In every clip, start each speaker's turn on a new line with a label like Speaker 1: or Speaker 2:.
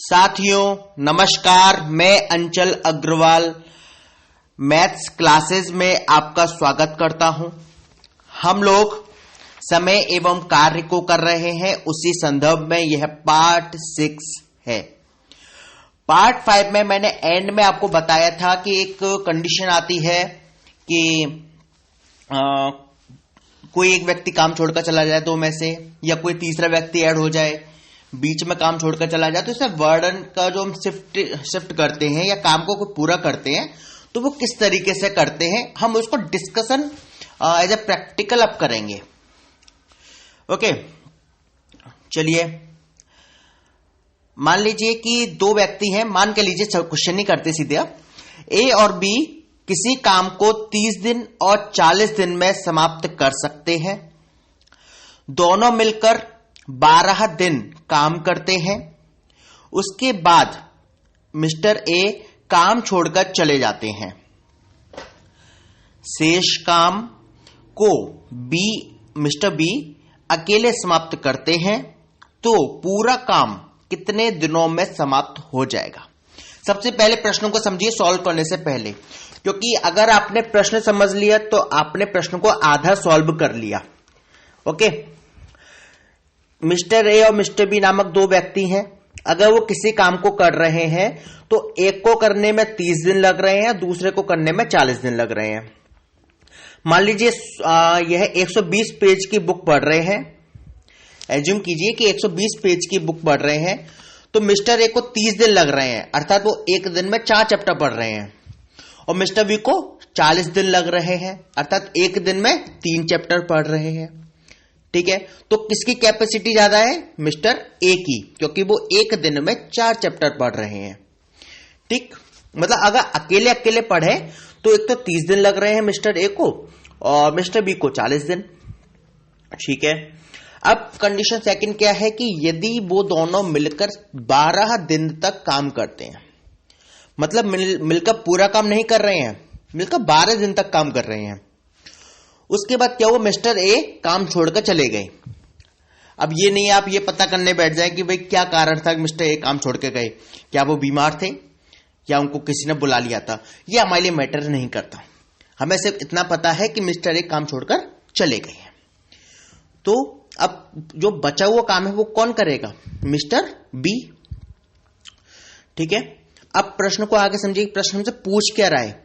Speaker 1: साथियों नमस्कार, मैं अंचल अग्रवाल मैथ्स क्लासेस में आपका स्वागत करता हूं। हम लोग समय एवं कार्य को कर रहे हैं, उसी संदर्भ में यह पार्ट 6 है। पार्ट 5 में मैंने एंड में आपको बताया था कि एक कंडीशन आती है कि कोई एक व्यक्ति काम छोड़कर चला जाए दो में से, या कोई तीसरा व्यक्ति ऐड हो जाए, बीच में काम छोड़कर चला जाए, तो इसे वर्डन का जो हम शिफ्ट करते हैं या काम को पूरा करते हैं तो वो किस तरीके से करते हैं, हम उसको डिस्कशन एज ए प्रैक्टिकल अब करेंगे। ओके, चलिए मान लीजिए कि दो व्यक्ति हैं। मान के लीजिए, क्वेश्चन नहीं करते सीधे, अब ए और बी किसी काम को 30 दिन और 40 दिन में समाप्त कर सकते हैं। दोनों मिलकर 12 दिन काम करते हैं। उसके बाद मिस्टर ए काम छोड़कर चले जाते हैं। शेष काम को मिस्टर बी अकेले समाप्त करते हैं, तो पूरा काम कितने दिनों में समाप्त हो जाएगा? सबसे पहले प्रश्नों को समझिए सॉल्व करने से पहले, क्योंकि अगर आपने प्रश्न समझ लिया तो आपने प्रश्न को आधा सॉल्व कर लिया। ओके, मिस्टर ए और मिस्टर बी नामक दो व्यक्ति हैं। अगर वो किसी काम को कर रहे हैं तो एक को करने में 30 दिन लग रहे हैं, दूसरे को करने में 40 दिन लग रहे हैं। मान लीजिए यह 120 पेज की बुक पढ़ रहे हैं। एज्यूम कीजिए कि 120 पेज की बुक पढ़ रहे हैं, तो मिस्टर ए को 30 दिन लग रहे हैं, अर्थात वो एक दिन में 4 चैप्टर पढ़ रहे हैं, और मिस्टर बी को 40 दिन लग रहे हैं, अर्थात एक दिन में 3 चैप्टर पढ़ रहे हैं। ठीक है, तो किसकी कैपेसिटी ज्यादा है? मिस्टर ए की, क्योंकि वो एक दिन में 4 चैप्टर पढ़ रहे हैं। ठीक, मतलब अगर अकेले अकेले पढ़े तो एक तो 30 दिन लग रहे हैं मिस्टर ए को, और मिस्टर बी को 40 दिन। ठीक है, अब कंडीशन सेकंड क्या है कि यदि वो दोनों मिलकर 12 दिन तक काम करते हैं, मतलब मिलकर पूरा काम नहीं कर रहे हैं, मिलकर 12 दिन तक काम कर रहे हैं, उसके बाद क्या हुआ? मिस्टर ए काम छोड़कर चले गए। अब ये नहीं आप ये पता करने बैठ जाए कि भाई क्या कारण था कि मिस्टर ए काम छोड़ के गए, क्या वो बीमार थे या उनको किसी ने बुला लिया था, ये हमारे लिए मैटर नहीं करता। हमें सिर्फ इतना पता है कि मिस्टर ए काम छोड़कर चले गए हैं। तो अब जो बचा हुआ काम है वो कौन करेगा? Mister B. ठीक है, अब प्रश्न को आगे समझिए। प्रश्न हमसे पूछ क्या रहा है?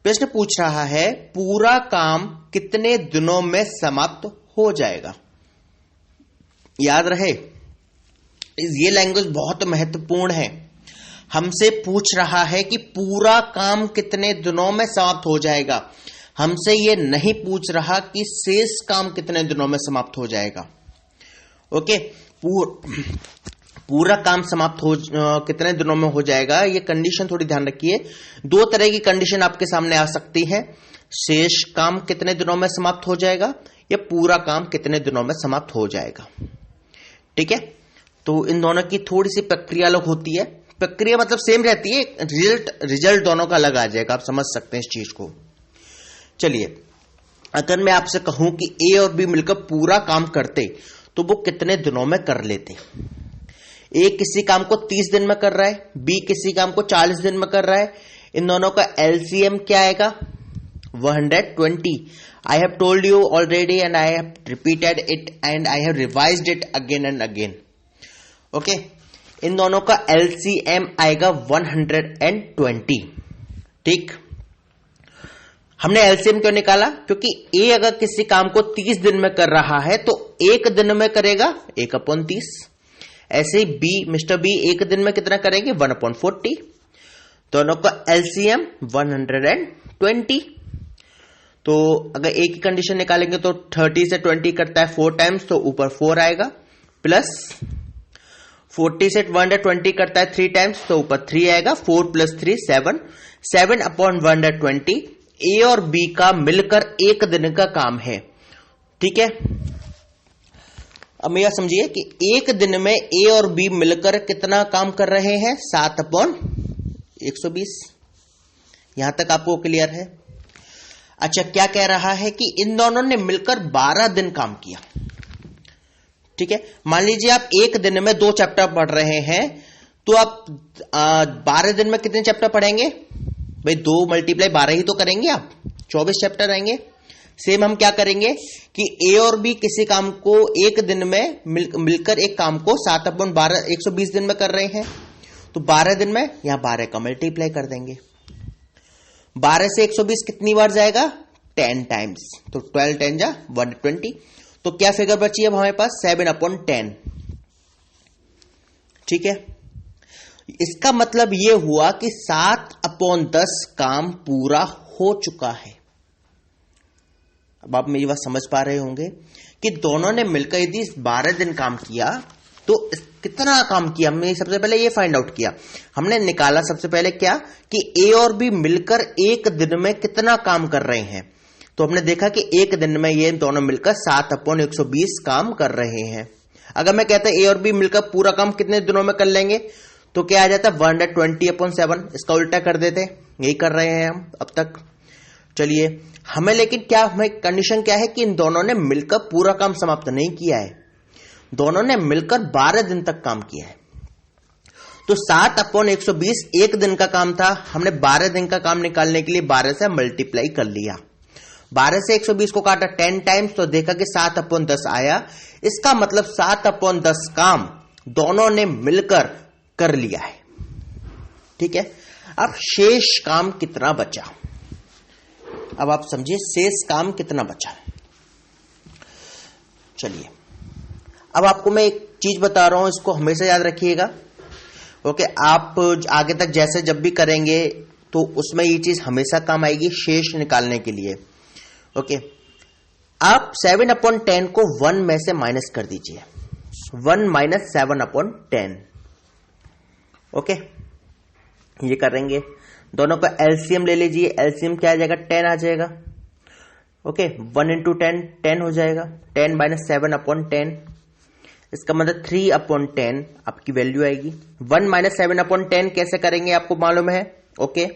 Speaker 1: प्रश्न पूछ रहा है पूरा काम कितने दिनों में समाप्त हो जाएगा। याद रहे, ये लैंग्वेज बहुत महत्वपूर्ण है। हमसे पूछ रहा है कि पूरा काम कितने दिनों में समाप्त हो जाएगा। हमसे ये नहीं पूछ रहा कि शेष काम कितने दिनों में समाप्त हो जाएगा। ओके, पूरा काम समाप्त हो कितने दिनों में हो जाएगा, ये कंडीशन थोड़ी ध्यान रखिए। दो तरह की कंडीशन आपके सामने आ सकती है। शेष काम कितने दिनों में समाप्त हो जाएगा, या पूरा काम कितने दिनों में समाप्त हो जाएगा। ठीक है, तो इन दोनों की थोड़ी सी प्रक्रिया अलग होती है। प्रक्रिया मतलब सेम रहती है, रिजल्ट दोनों का अलग आ जाएगा। आप समझ सकते हैं इस चीज को। चलिए, अगर मैं आपसे कहूं कि ए और बी मिलकर पूरा काम करते तो वो कितने दिनों में कर लेते? ए किसी काम को 30 दिन में कर रहा है, बी किसी काम को 40 दिन में कर रहा है। इन दोनों का एलसीएम क्या आएगा? 120। I have told you already and I have repeated it and I have revised it again and again. Okay, इन दोनों का एलसीएम आएगा 120। ठीक, हमने एलसीएम क्यों निकाला? क्योंकि ए अगर किसी काम को 30 दिन में कर रहा है तो एक दिन में करेगा 1/30। ऐसे ही बी, मिस्टर बी एक दिन में कितना करेंगे? 1/40। दोनों का एलसीएम 120। तो अगर ए की कंडीशन निकालेंगे तो 30 से 20 करता है 4 टाइम्स, तो ऊपर 4 आएगा, प्लस 40 से 120 करता है 3 टाइम्स, तो ऊपर 3 आएगा। 4 + 3 7, 7/120 ए और बी का मिलकर एक दिन का काम है। ठीक है, अब मेरा समझिए कि एक दिन में ए और बी मिलकर कितना काम कर रहे हैं? 7/120। यहां तक आपको क्लियर है? अच्छा, क्या कह रहा है कि इन दोनों ने मिलकर 12 दिन काम किया। ठीक है, मान लीजिए आप एक दिन में 2 चैप्टर पढ़ रहे हैं, तो आप 12 दिन में कितने चैप्टर पढ़ेंगे भाई? 2 × 12 ही तो करेंगे आप, 24 चैप्टर आएंगे। सेम हम क्या करेंगे कि ए और बी किसी काम को एक दिन में मिलकर एक काम को 7/12 120 दिन में कर रहे हैं, तो 12 दिन में यहां 12 का मल्टीप्लाई कर देंगे। 12 से 120 कितनी बार जाएगा? 10 टाइम्स, तो 12 10 जा 120। तो क्या फिगर बची अब हमारे पास? 7/10। ठीक है, इसका मतलब यह हुआ कि 7/10 काम पूरा हो चुका है। अब आप मेरी बात समझ पा रहे होंगे कि दोनों ने मिलकर यदि 12 दिन काम किया तो कितना काम किया। हमने सबसे पहले ये फाइंड आउट किया, हमने निकाला सबसे पहले क्या कि ए और बी मिलकर एक दिन में कितना काम कर रहे हैं। तो हमने देखा कि एक दिन में ये दोनों मिलकर 7/120 काम कर रहे हैं। अगर मैं कहता ए और बी मिलकर पूरा काम कितने दिनों में कर लेंगे तो क्या आ जाता? 120/7। इसका उल्टा कर देते, यही कर रहे हैं हम अब तक। चलिए, हमें लेकिन क्या, हमें कंडीशन क्या है कि इन दोनों ने मिलकर पूरा काम समाप्त नहीं किया है, दोनों ने मिलकर 12 दिन तक काम किया है। तो 7/120 एक दिन का काम था, हमने 12 दिन का काम निकालने के लिए 12 से मल्टीप्लाई कर लिया। 12 से 120 को काटा 10 टाइम्स, तो देखा कि 7/10 आया। इसका मतलब 7/10 काम दोनों ने मिलकर कर लिया है। ठीक है, अब शेष काम कितना बचा? अब आप समझिए शेष काम कितना बचा। चलिए, अब आपको मैं एक चीज बता रहा हूं, इसको हमेशा याद रखिएगा। ओके, आप आगे तक जैसे जब भी करेंगे तो उसमें ये चीज हमेशा काम आएगी शेष निकालने के लिए। ओके, आप 7/10 को 1 में से माइनस कर दीजिए, 1 - 7/10। ओके, ये करेंगे, दोनों का एलसीएम ले लीजिए। एलसीएम क्या आ जाएगा? 10 आ जाएगा। ओके, 1 × 10 10 हो जाएगा। 10 - 7/10, इसका मतलब 3/10 आपकी वैल्यू आएगी। 1 - 7/10 कैसे करेंगे आपको मालूम है। ओके,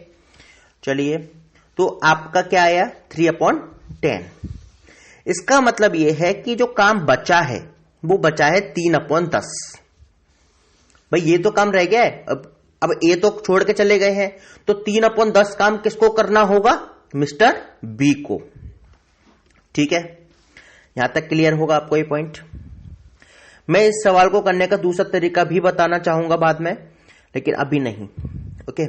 Speaker 1: चलिए, तो आपका क्या आया? 3/10। इसका मतलब यह है कि जो काम बचा है वो बचा है 3/10। भाई ये तो काम रह गया है, अब ए तो छोड़ के चले गए हैं, तो 3/10 काम किसको करना होगा? मिस्टर बी को। ठीक है, यहां तक क्लियर होगा आपको ये पॉइंट। मैं इस सवाल को करने का दूसरा तरीका भी बताना चाहूंगा बाद में, लेकिन अभी नहीं। ओके,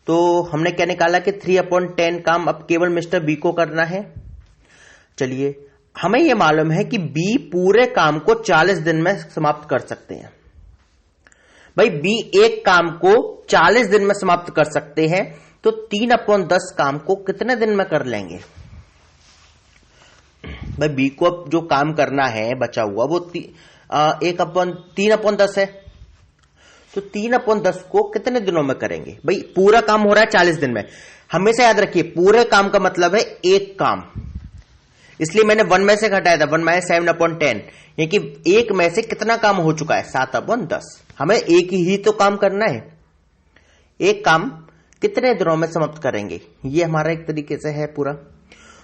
Speaker 1: तो हमने क्या निकाला कि 3/10 काम अब केवल मिस्टर बी को करना है। चलिए, हमें यह मालूम है कि बी पूरे काम को 40 दिन में समाप्त कर सकते हैं। भाई बी एक काम को 40 दिन में समाप्त कर सकते हैं, तो 3/10 काम को कितने दिन में कर लेंगे? भाई बी को अब जो काम करना है बचा हुआ वो 3/10 है, तो 3/10 को कितने दिनों में करेंगे? भाई पूरा काम हो रहा है 40 दिन में। हमेशा याद रखिए पूरे काम का मतलब है एक काम, इसलिए मैंने 1 में से घटाया था, 1 - 7/10, यानी कि एक में से कितना काम हो चुका है? 7/10। हमें एक ही तो काम करना है, एक काम कितने दिनों में समाप्त करेंगे, ये हमारा एक तरीके से है पूरा।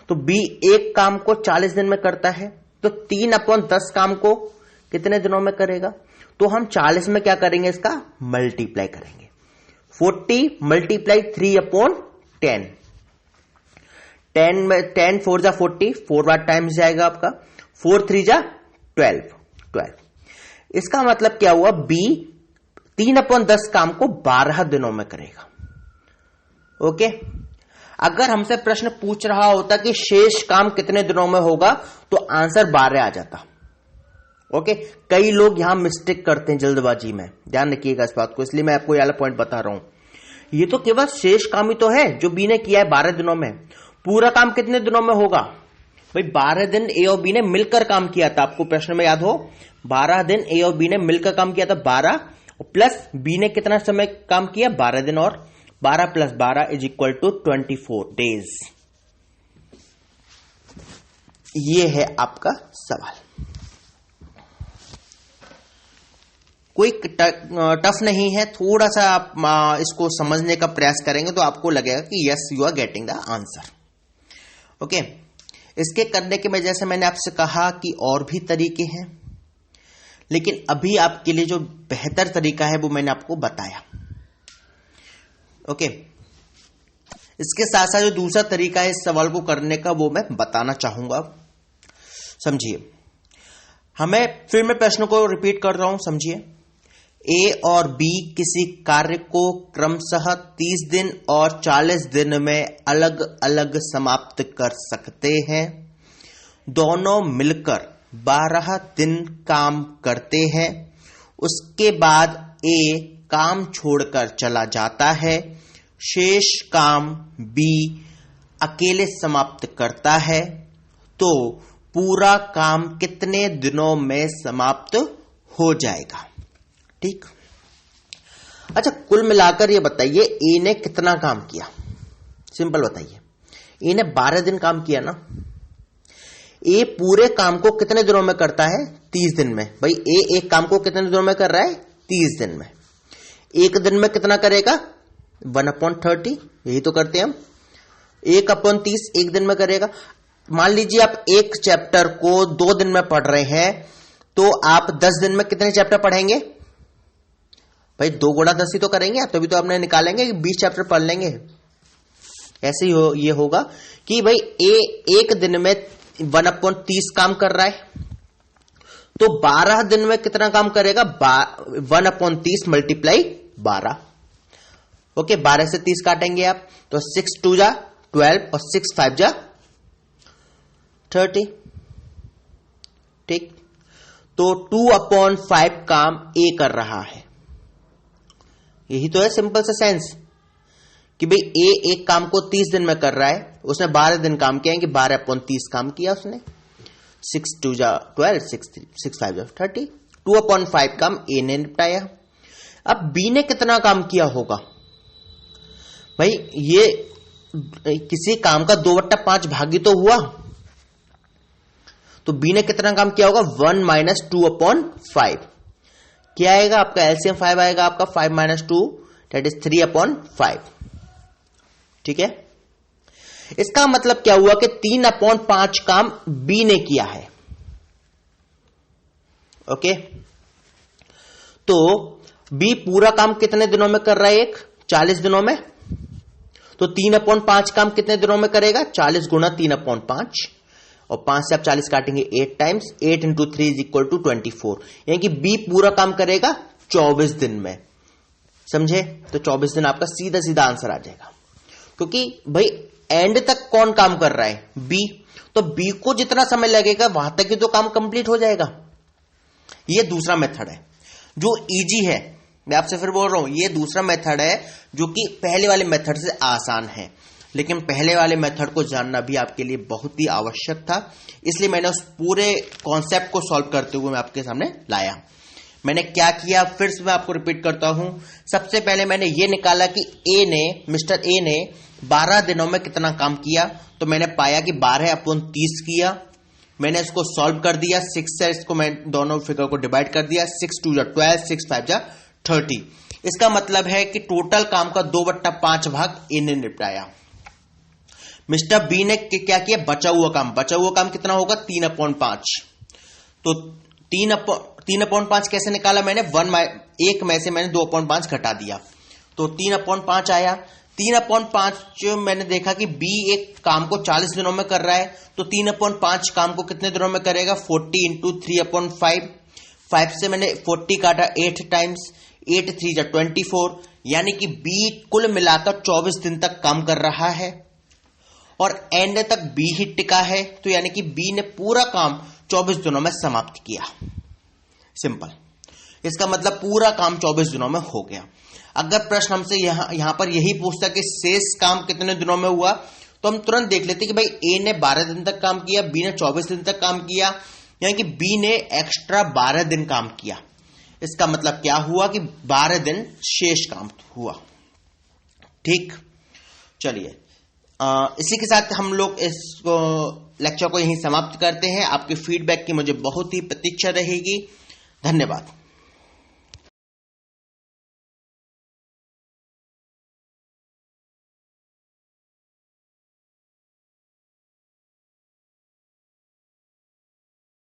Speaker 1: तो बी एक काम को 40 दिन में करता है, तो 3/10 काम को कितने दिनों में करेगा? तो हम 40 में क्या करेंगे? इसका मल्टीप्लाई करेंगे। 40 × 3/10, 10 में 10 4 जा 40, 4 बार टाइम्स जाएगा आपका, 4 3 जा 12। इसका मतलब क्या हुआ? बी 3/10 काम को 12 दिनों में करेगा। ओके, अगर हमसे प्रश्न पूछ रहा होता कि शेष काम कितने दिनों में होगा, तो आंसर 12 आ जाता। ओके, कई लोग यहां मिस्टेक करते हैं जल्दबाजी में, ध्यान रखिएगा इस बात को, इसलिए मैं आपको ये वाला पॉइंट बता रहा हूं। ये तो केवल शेष काम ही तो है जो बी ने किया है 12 दिनों में। पूरा काम कितने दिनों में होगा? भाई 12 दिन ए और बी ने मिलकर काम किया था, आपको प्रश्न में याद हो, 12 दिन ए और बी ने मिलकर काम किया था, 12 प्लस बी ने कितना समय काम किया? 12 दिन, और 12 + 12 = 24 डेज। ये है आपका सवाल। कोई टफ नहीं है, थोड़ा सा आप इसको समझने का प्रयास करेंगे तो आपको लगेगा कि yes you are getting the answer. Okay, इसके करने के में जैसे मैंने आपसे कहा कि और भी तरीके हैं, लेकिन अभी आपके लिए जो बेहतर तरीका है वो मैंने आपको बताया। ओके, इसके साथ साथ जो दूसरा तरीका है इस सवाल को करने का वो मैं बताना चाहूंगा। समझिए, फिर मैं प्रश्न को रिपीट कर रहा हूं, समझिए। ए और बी किसी कार्य को क्रमशः 30 दिन और 40 दिन में अलग अलग समाप्त कर सकते हैं। दोनों मिलकर 12 दिन काम करते हैं। उसके बाद ए काम छोड़कर चला जाता है। शेष काम बी अकेले समाप्त करता है। तो पूरा काम कितने दिनों में समाप्त हो जाएगा? ठीक। अच्छा, कुल मिलाकर ये बताइए ए ने कितना काम किया? सिंपल बताइए। ए ने 12 दिन काम किया ना। ए पूरे काम को कितने दिनों में करता है? 30 दिन में। भाई ए एक काम को कितने दिनों में कर रहा है? 30 दिन में। एक दिन में कितना करेगा? 1/30। यही तो करते हैं हम। 1/30 एक दिन में करेगा। मान लीजिए आप एक चैप्टर को 2 दिन में पढ़ रहे हैं, तो आप 10 दिन में कितने चैप्टर पढ़ेंगे? भाई 2 × 10 ही तो करेंगे आप, तभी तो आपने निकालेंगे कि 20 चैप्टर पढ़ लेंगे। ऐसे ही ये होगा कि भाई ए एक दिन में 1/30 काम कर रहा है, तो 12 दिन में कितना काम करेगा? 1/30 × 12। ओके, 12 से 30 काटेंगे आप, तो 6 × 2 = 12 और 6 × 5 = 30। ठीक, तो 2/5 काम ए कर रहा है। यही तो है सिंपल सा सेंस कि भाई ए एक काम को 30 दिन में कर रहा है, उसने 12 दिन काम किया कि 12/30 काम किया उसने। 6 × 2 = 12, 6 × 5 = 30। 2/5 काम ए ने निपटाया। अब बी ने कितना काम किया होगा? भाई ये किसी काम का 2/5 भागी तो हुआ, तो बी ने कितना काम किया होगा? 1 - 2/5। क्या आएगा आपका? एलसीएम 5 आएगा आपका। 5 - 2 दैट इज 3/5। ठीक है, इसका मतलब क्या हुआ कि 3/5 काम बी ने किया है। ओके, तो बी पूरा काम कितने दिनों में कर रहा है? 40 दिनों में। तो 3/5 काम कितने दिनों में करेगा? 40 × 3/5, और 5 से आप 40 काटेंगे 8 टाइम्स। 8 × 3 = 24। यानी कि बी पूरा काम करेगा 24 दिन में। समझे? तो 24 दिन आपका सीधा सीधा आंसर आ जाएगा, क्योंकि भाई एंड तक कौन काम कर रहा है? बी। तो बी को जितना समय लगेगा वहां तक ही तो काम कंप्लीट हो जाएगा। ये दूसरा मेथड है जो इजी है। मैं आपसे फिर बोल रहा हूं, ये दूसरा मेथड है जो कि पहले वाले मेथड से आसान है, लेकिन पहले वाले मेथड को जानना भी आपके लिए बहुत ही आवश्यक था। इसलिए मैंने उस पूरे कॉन्सेप्ट को सॉल्व करते हुए मैं आपके सामने लाया। मैंने क्या किया, फिर से मैं आपको रिपीट करता हूं। सबसे पहले मैंने ये निकाला कि मिस्टर ए ने 12 दिनों में कितना काम किया, तो मैंने पाया कि 12/30 किया। मैंने इसको सॉल्व कर दिया। 6 से इसको मैं दोनों फिगर को डिवाइड कर दिया। 6 × 2 = 12, 6 × 5 = 30। इसका मतलब है कि टोटल काम का 2/5 भाग ए ने निपटाया। मिस्टर बी ने क्या किया? बचा हुआ काम कितना होगा? 3/5। तो 3/5 कैसे निकाला मैंने? 1 में से मैंने 2/5 घटा दिया, तो 3/5 आया। 3/5 मैंने देखा कि बी एक काम को 40 दिनों में कर रहा है, तो 3/5 काम को कितने दिनों में करेगा? 40 × 3/5। 5 से मैंने 40 काटा 8 टाइम्स। 8 × 3 = 24। यानी कि बी कुल मिलाकर 24 दिन तक काम कर रहा है और एंड तक बी ही टिका है, तो यानी कि बी ने पूरा काम 24 दिनों में समाप्त किया। सिंपल। इसका मतलब पूरा काम 24 दिनों में हो गया। अगर प्रश्न हमसे यहां पर यही पूछता कि शेष काम कितने दिनों में हुआ, तो हम तुरंत देख लेते कि भाई ए ने 12 दिन तक काम किया, बी ने 24 दिन तक काम किया, यानी कि बी ने एक्स्ट्रा 12 दिन काम किया। इसका मतलब क्या हुआ कि 12 दिन शेष काम हुआ। ठीक, चलिए इसी के साथ हम लोग इस लेक्चर को यहीं समाप्त करते हैं। आपके फीडबैक की मुझे बहुत ही प्रतीक्षा रहेगी। धन्यवाद।